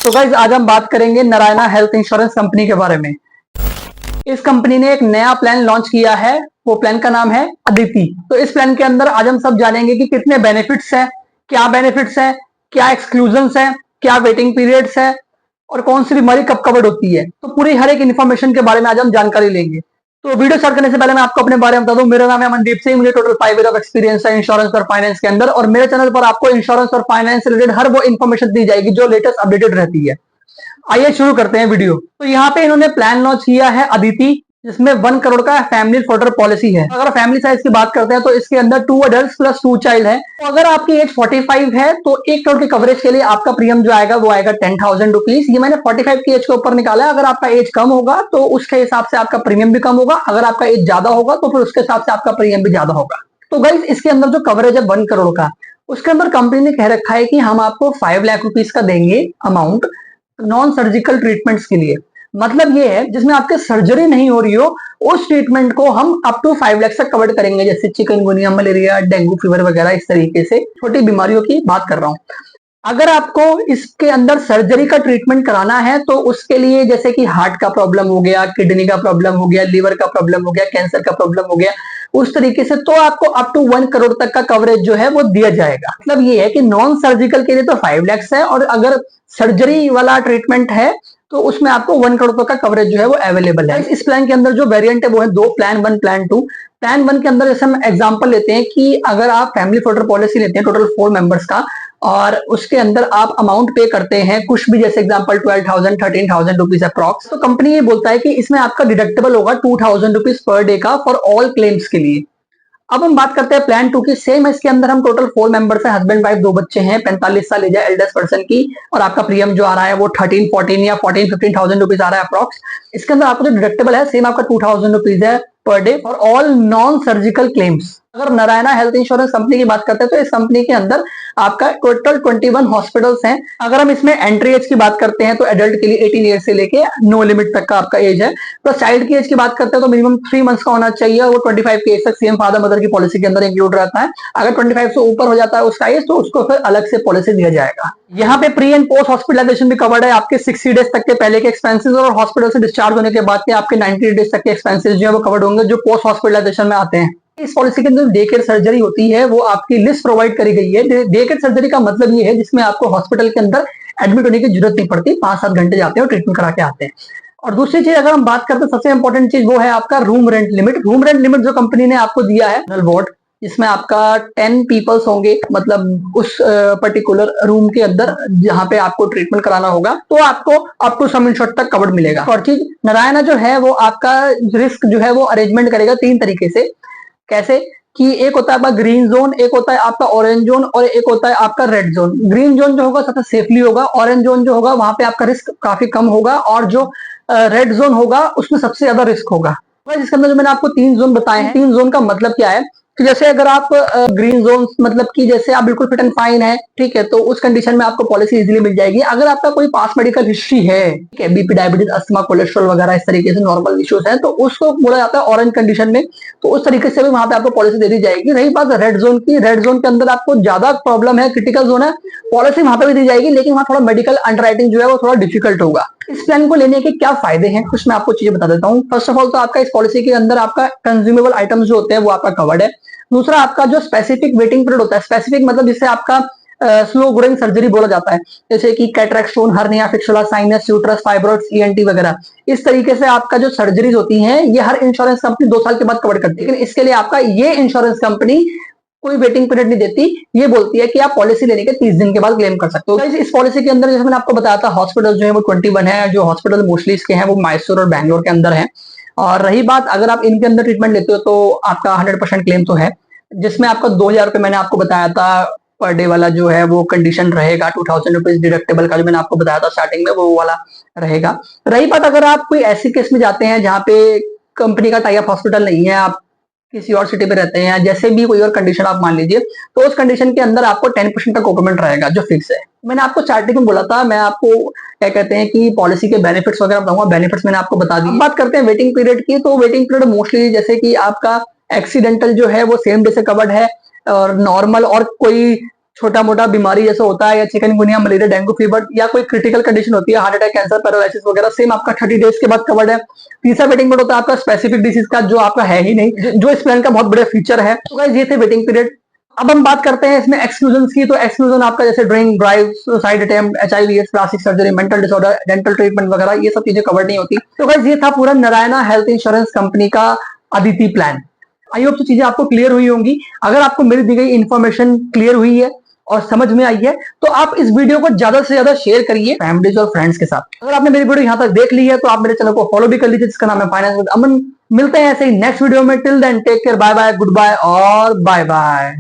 तो गाइस आज हम बात करेंगे नारायणा हेल्थ इंश्योरेंस कंपनी के बारे में। इस कंपनी ने एक नया प्लान लॉन्च किया है, वो प्लान का नाम है अदिति। तो इस प्लान के अंदर आज हम सब जानेंगे कि कितने बेनिफिट्स हैं, क्या बेनिफिट्स हैं, क्या एक्सक्लूजन्स हैं, क्या वेटिंग पीरियड्स है और कौन सी बीमारी कब कवर्ड होती है। तो पूरी हर एक इन्फॉर्मेशन के बारे में आज हम जानकारी लेंगे। तो वीडियो स्टार्ट करने से पहले मैं आपको अपने बारे में बता दूं, मेरा नाम है अमनदीप सिंह, मुझे टोटल 5 ईयर ऑफ एक्सपीरियंस है इंश्योरेंस और फाइनेंस के अंदर, और मेरे चैनल पर आपको इंश्योरेंस और फाइनेंस से रिलेटेड हर वो इन्फॉर्मेशन दी जाएगी जो लेटेस्ट अपडेटेड रहती है। आइए शुरू करते हैं वीडियो। तो यहाँ पे इन्होंने प्लान लॉन्च किया है अदिति, जिसमें 1 करोड़ का फैमिली फ्लोटर पॉलिसी है। अगर फैमिली साइज की बात करते हैं तो इसके अंदर 2 अडल्ट प्लस 2 चाइल्ड है। तो अगर आपकी एज 45 है तो 1 करोड़ के कवरेज के लिए आपका प्रीमियम जो आएगा वो आएगा 10,000 रुपीज। ये मैंने 45 की एज के ऊपर निकाला है। अगर आपका एज कम होगा तो उसके हिसाब से आपका प्रीमियम भी कम होगा, अगर आपका एज ज्यादा होगा तो फिर उसके हिसाब से आपका प्रीमियम भी ज्यादा होगा। तो गाइस इसके अंदर जो कवरेज है 1 करोड़ का, उसके अंदर कंपनी ने कह रखा है कि हम आपको 5 लाख रुपीज का देंगे अमाउंट नॉन सर्जिकल ट्रीटमेंट्स के लिए। मतलब ये है जिसमें आपके सर्जरी नहीं हो रही हो, उस ट्रीटमेंट को हम अप टू 5 लाख तक कवर करेंगे, जैसे चिकनगुनिया, मलेरिया, डेंगू फीवर वगैरह। इस तरीके से छोटी बीमारियों की बात कर रहा हूं। अगर आपको इसके अंदर सर्जरी का ट्रीटमेंट कराना है तो उसके लिए जैसे कि हार्ट का प्रॉब्लम हो गया, किडनी का प्रॉब्लम हो गया, लीवर का प्रॉब्लम हो गया, कैंसर का प्रॉब्लम हो गया, उस तरीके से तो आपको अप टू 1 करोड़ तक का कवरेज जो है वो दिया जाएगा। मतलब ये है कि नॉन सर्जिकल के लिए तो 5 लाख है, और अगर सर्जरी वाला ट्रीटमेंट है तो उसमें आपको 1 करोड़ तक का कवरेज जो है वो अवेलेबल है। इस प्लान के अंदर जो वेरिएंट है वो है 2 प्लान, 1 प्लान 2। प्लान 1 के अंदर जैसे हम एग्जांपल लेते हैं कि अगर आप फैमिली फ्लोटर पॉलिसी लेते हैं टोटल 4 मेंबर्स का, और उसके अंदर आप अमाउंट पे करते हैं कुछ भी, जैसे एग्जांपल 12,000 13,000 रुपीज अप्रॉक्स, तो कंपनी ये बोलता है कि इसमें आपका डिडक्टेबल होगा 2,000 रुपीज पर डे का फॉर ऑल क्लेम्स के लिए। अब हम बात करते हैं प्लान 2 की। सेम है, इसके अंदर हम टोटल 4 मेंबर्स हैं, हस्बैंड वाइफ 2 बच्चे हैं, 45 साल एज है एल्डेस्ट पर्सन की, और आपका प्रीमियम जो आ रहा है वो 13-14 या 14-15,000 रुपीज आ रहा है अप्रॉक्स। इसके अंदर आपको जो डिडक्टेबल है सेम आपका 2,000 रुपीज है per day for all non surgical claims. अगर नारायणा हेल्थ इंश्योरेंस कंपनी की बात करते हैं तो इस कंपनी के अंदर आपका टोटल 21 हॉस्पिटल्स हैं। अगर हम इसमें एंट्री एज की बात करते हैं तो एडल्ट के लिए 18 ईयर से लेके नो लिमिट तक का आपका एज है। तो चाइल्ड की एज की बात करते हैं तो मिनिमम 3 मंथ्स का होना चाहिए, वो 25 के एज तक सेम फादर मदर की पॉलिसी के अंदर इंक्लूड रहता है। अगर 25 से ऊपर हो जाता है उसका एज तो उसको फिर अलग से पॉलिसी दिया जाएगा। यहाँ पे प्री एंड पोस्ट हॉस्पिटलाइजेशन भी कवर्ड है। आपके 60 डेज तक के पहले के एक्सपेंसेस और हॉस्पिटल से डिस्चार्ज होने के बाद के आपके 90 डेज तक के एक्सपेंसेस जो है वो कवर्ड होंगे, जो पोस्ट हॉस्पिटलाइजेशन में आते हैं। इस पॉलिसी के अंदर डे केयर सर्जरी होती है वो आपकी लिस्ट प्रोवाइड करी गई है। डे केयर सर्जरी का मतलब ये है जिसमें आपको हॉस्पिटल के अंदर एडमिट होने की जरूरत नहीं पड़ती, 5-7 घंटे जाते हैं और ट्रीटमेंट करा के आते हैं। और दूसरी चीज अगर हम बात करते हैं, सबसे इंपॉर्टेंट चीज वो है आपका room rent limit. Room rent limit जो कंपनी ने आपको दिया है वार्ड, जिसमें आपका 10 पीपल्स होंगे, मतलब उस पर्टिकुलर रूम के अंदर जहां पे आपको ट्रीटमेंट कराना होगा, तो आपको अप टू सम इंश्योर तक कवर्ड मिलेगा। और चीज नारायणा जो है वो आपका रिस्क जो है वो अरेंजमेंट करेगा 3 तरीके से। कैसे कि एक होता है आपका ग्रीन जोन, एक होता है आपका ऑरेंज जोन, और एक होता है आपका रेड जोन। ग्रीन जोन जो होगा सबसे सेफली होगा, ऑरेंज जोन जो होगा वहां पे आपका रिस्क काफी कम होगा, और जो रेड जोन होगा उसमें सबसे ज्यादा रिस्क होगा। जिसके अंदर जो मैंने आपको 3 जोन बताए हैं, 3 जोन का मतलब क्या है कि जैसे अगर आप ग्रीन जोन मतलब कि जैसे आप बिल्कुल फिट एंड फाइन है, ठीक है, तो उस कंडीशन में आपको पॉलिसी इजीली मिल जाएगी। अगर आपका कोई पास मेडिकल हिस्ट्री है, ठीक है, बीपी, डायबिटीज, अस्थमा, कोलेस्ट्रॉल वगैरह इस तरीके से नॉर्मल इश्यूज हैं, तो उसको बोला जाता है ऑरेंज कंडीशन में, तो उस तरीके से भी वहां पे आपको पॉलिसी दे दी जाएगी। रही बात रेड जोन की, रेड जोन के अंदर आपको ज्यादा प्रॉब्लम है, क्रिटिकल जोन है, पॉलिसी वहां पे भी दी जाएगी, लेकिन वहां थोड़ा मेडिकल अंडरराइटिंग जो है वो थोड़ा डिफिकल्ट होगा। इस प्लान को लेने के क्या फायदे हैं कुछ मैं आपको चीजें बता देता हूँ। फर्स्ट ऑफ ऑल तो आपका इस पॉलिसी के अंदर आपका कंज्यूमेबल आइटम्स जो होते हैं वो आपका कवर्ड है। दूसरा आपका जो स्पेसिफिक वेटिंग पीरियड होता है, स्पेसिफिक मतलब जिससे आपका स्लो ग्रोइंग सर्जरी बोला जाता है, जैसे कि cataract, stone, hernia, fistula, sinus, uterus, fibroids, ENT वगैरह। इस तरीके से आपका जो सर्जरीज होती हैं ये हर इंश्योरेंस कंपनी 2 साल के बाद कवर करती है, लेकिन इसके लिए आपका ये इंश्योरेंस कंपनी कोई वेटिंग पीरियड नहीं देती। ये बोलती है कि आप पॉलिसी लेने के 30 दिन के बाद क्लेम कर सकते हो। इस पॉलिसी के अंदर जैसे मैंने आपको बताया था हॉस्पिटल जो है वो 21 है। जो हॉस्पिटल मोस्टली इसके हैं वो मैसूर और बैंगलोर के अंदर है। और रही बात अगर आप इनके अंदर ट्रीटमेंट लेते हो तो आपका 100% क्लेम तो है, जिसमें आपका 2,000 रुपये मैंने आपको बताया था पर डे वाला जो है वो कंडीशन रहेगा। 2,000 रुपीज डिडक्टेबल का जो मैंने आपको बताया था स्टार्टिंग में वो वाला रहेगा। रही बात अगर आप कोई ऐसी केस में जाते हैं जहाँ पे कंपनी का टाई अप हॉस्पिटल नहीं है, आप किसी और सिटी पे रहते हैं, जैसे भी कोई और कंडीशन आप मान लीजिए, तो उस कंडीशन के अंदर आपको 10% का कॉम्प्लीमेंट रहेगा जो फिक्स है। मैंने आपको स्टार्टिंग में बोला था, मैं आपको क्या कहते हैं कि पॉलिसी के बेनिफिट्स वगैरह बताऊंगा, बेनिफिट्स मैंने आपको बता दी। बात करते हैं वेटिंग पीरियड की, तो वेटिंग पीरियड मोस्टली जैसे कि आपका एक्सीडेंटल जो है वो सेम डे से कवर्ड है, और नॉर्मल और कोई छोटा मोटा बीमारी जैसे होता है, या चिकनगुनिया, मलेरिया, डेंगू फीवर, या कोई क्रिटिकल कंडीशन होती है, हार्ट अटैक, कैंसर, पैरालिसिस वगैरह, सेम आपका 30 डेज के बाद कवर्ड है। तीसरा वेटिंग पीरियड होता है आपका स्पेसिफिक डिसीज का, जो आपका है ही नहीं, जो इस प्लान का बहुत बड़ा फीचर है। तो गाइस ये थे वेटिंग पीरियड। अब हम बात करते हैं इसमें एक्सक्लूजन की। तो एक्सक्लूजन आपका जैसे drink drive, suicide attempt, HIV, plastic surgery, mental disorder, dental treatment वगैरह, ये सब चीजें कवर नहीं होती। तो गाइस ये था पूरा नारायणा हेल्थ इंश्योरेंस कंपनी का अदिति प्लान। आई होप तो चीजें आपको क्लियर हुई होंगी। अगर आपको मेरी दी गई इन्फॉर्मेशन क्लियर हुई है और समझ में आई है, तो आप इस वीडियो को ज्यादा से ज्यादा शेयर करिए फैमिलीज और फ्रेंड्स के साथ। अगर आपने मेरी वीडियो यहां तक देख ली है तो आप मेरे चैनल को फॉलो भी कर लीजिए, जिसका नाम है फाइनेंस विद अमन। मिलते हैं ऐसे ही नेक्स्ट वीडियो में। Till then take care, bye bye, goodbye और बाय बाय।